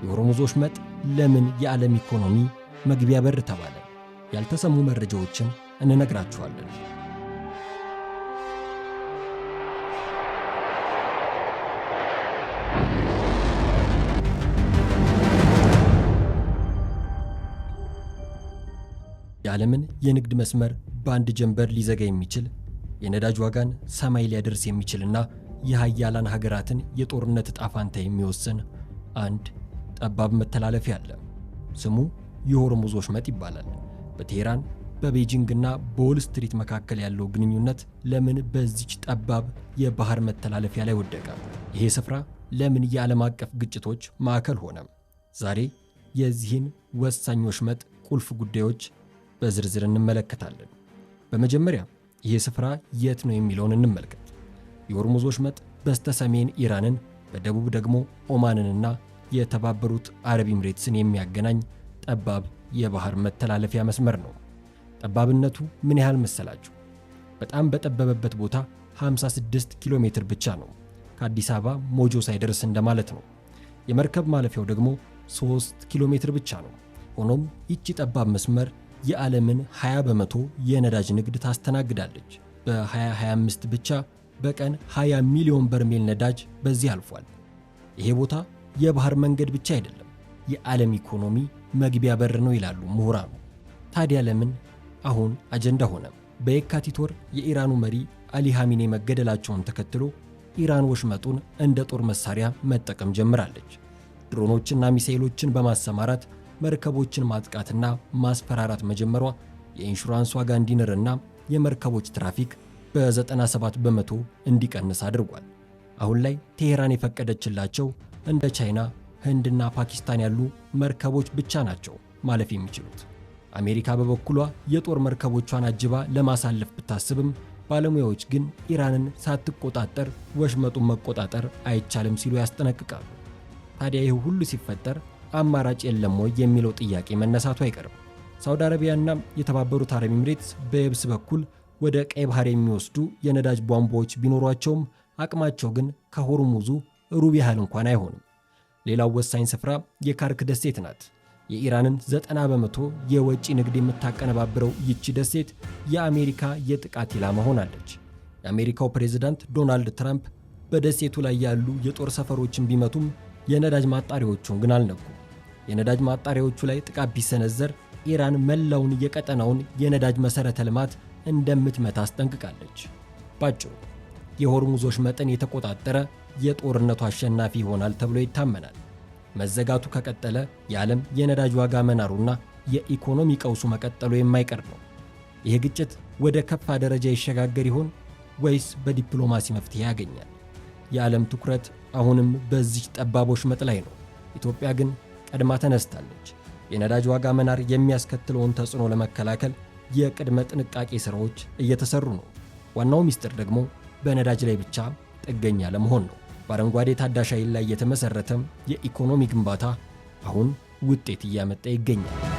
የሆርሙዝ ወሽመጥ ለምን የዓለም ኢኮኖሚ መግቢያ በር ተባለ? ያልተሰሙ መረጃዎችን እንነግራችኋለን። የዓለምን የንግድ መስመር በአንድ ጀንበር ሊዘጋ የሚችል የነዳጅ ዋጋን ሰማይ ሊያደርስ የሚችልና የሃያላን ሀገራትን የጦርነት ዕጣ ፈንታ የሚወስን አንድ ጠባብ መተላለፊያ አለ። ስሙ የሆርሙዝ ወሽመጥ ይባላል። በቴህራን በቤጂንግና በዎል ስትሪት መካከል ያለው ግንኙነት ለምን በዚች ጠባብ የባህር መተላለፊያ ላይ ወደቀ? ይሄ ስፍራ ለምን የዓለም አቀፍ ግጭቶች ማዕከል ሆነ? ዛሬ የዚህን ወሳኝ ወሽመጥ ቁልፍ ጉዳዮች በዝርዝር እንመለከታለን። በመጀመሪያ ይሄ ስፍራ የት ነው የሚለውን እንመልከት። የሆርሙዝ ወሽመጥ በስተሰሜን ኢራንን፣ በደቡብ ደግሞ ኦማንንና የተባበሩት አረብ ኤምሬትስን የሚያገናኝ ጠባብ የባህር መተላለፊያ መስመር ነው። ጠባብነቱ ምን ያህል መሰላችሁ? በጣም በጠበበበት ቦታ 56 ኪሎ ሜትር ብቻ ነው። ከአዲስ አበባ ሞጆ ሳይደርስ እንደማለት ነው። የመርከብ ማለፊያው ደግሞ 3 ኪሎ ሜትር ብቻ ነው። ሆኖም ይቺ ጠባብ መስመር የዓለምን 20 በመቶ የነዳጅ ንግድ ታስተናግዳለች። በ2025 ብቻ በቀን 20 ሚሊዮን በርሜል ነዳጅ በዚህ አልፏል። ይሄ ቦታ የባህር መንገድ ብቻ አይደለም፣ የዓለም ኢኮኖሚ መግቢያ በር ነው ይላሉ ምሁራኑ። ታዲያ ለምን አሁን አጀንዳ ሆነ? በየካቲት ወር የኢራኑ መሪ አሊ ኻሜኒ መገደላቸውን ተከትሎ ኢራን ወሽመጡን እንደ ጦር መሳሪያ መጠቀም ጀምራለች። ድሮኖችና ሚሳኤሎችን በማሰማራት መርከቦችን ማጥቃትና ማስፈራራት መጀመሯ የኢንሹራንስ ዋጋ እንዲንርና የመርከቦች ትራፊክ በ97 በመቶ እንዲቀንስ አድርጓል። አሁን ላይ ቴህራን የፈቀደችላቸው እንደ ቻይና፣ ህንድና ፓኪስታን ያሉ መርከቦች ብቻ ናቸው ማለፍ የሚችሉት። አሜሪካ በበኩሏ የጦር መርከቦቿን አጅባ ለማሳለፍ ብታስብም ባለሙያዎች ግን ኢራንን ሳትቆጣጠር ወሽመጡን መቆጣጠር አይቻልም ሲሉ ያስጠነቅቃሉ። ታዲያ ይህ ሁሉ ሲፈጠር አማራጭ የለም ወይ የሚለው ጥያቄ መነሳቱ አይቀርም። ሳውዲ አረቢያና የተባበሩት አረብ ኤምሬትስ በየብስ በኩል ወደ ቀይ ባህር የሚወስዱ የነዳጅ ቧንቧዎች ቢኖሯቸውም አቅማቸው ግን ከሆርሙዙ ሩብ ያህል እንኳን አይሆንም። ሌላው ወሳኝ ስፍራ የካርክ ደሴት ናት። የኢራንን 90 በመቶ የወጪ ንግድ የምታቀነባብረው ይቺ ደሴት የአሜሪካ የጥቃት ኢላማ ሆናለች። የአሜሪካው ፕሬዝዳንት ዶናልድ ትራምፕ በደሴቱ ላይ ያሉ የጦር ሰፈሮችን ቢመቱም የነዳጅ ማጣሪያዎቹን ግን አልነኩም። የነዳጅ ማጣሪያዎቹ ላይ ጥቃት ቢሰነዘር ኢራን መላውን የቀጠናውን የነዳጅ መሠረተ ልማት እንደምትመታ አስጠንቅቃለች። ባጭሩ የሆርሙዝ ወሽመጥን የተቆጣጠረ የጦርነቱ አሸናፊ ይሆናል ተብሎ ይታመናል። መዘጋቱ ከቀጠለ የዓለም የነዳጅ ዋጋ መናሩና የኢኮኖሚ ቀውሱ መቀጠሉ የማይቀር ነው። ይህ ግጭት ወደ ከፋ ደረጃ ይሸጋገር ይሆን ወይስ በዲፕሎማሲ መፍትሄ ያገኛል? የዓለም ትኩረት አሁንም በዚህ ጠባብ ወሽመጥ ላይ ነው። ኢትዮጵያ ግን ቀድማ ተነስታለች። የነዳጅ ዋጋ መናር የሚያስከትለውን ተጽዕኖ ለመከላከል የቅድመ ጥንቃቄ ሥራዎች እየተሰሩ ነው። ዋናው ሚስጥር ደግሞ በነዳጅ ላይ ብቻ ጥገኛ ለመሆን ነው። በአረንጓዴ ታዳሽ ኃይል ላይ የተመሠረተም የኢኮኖሚ ግንባታ አሁን ውጤት እያመጣ ይገኛል።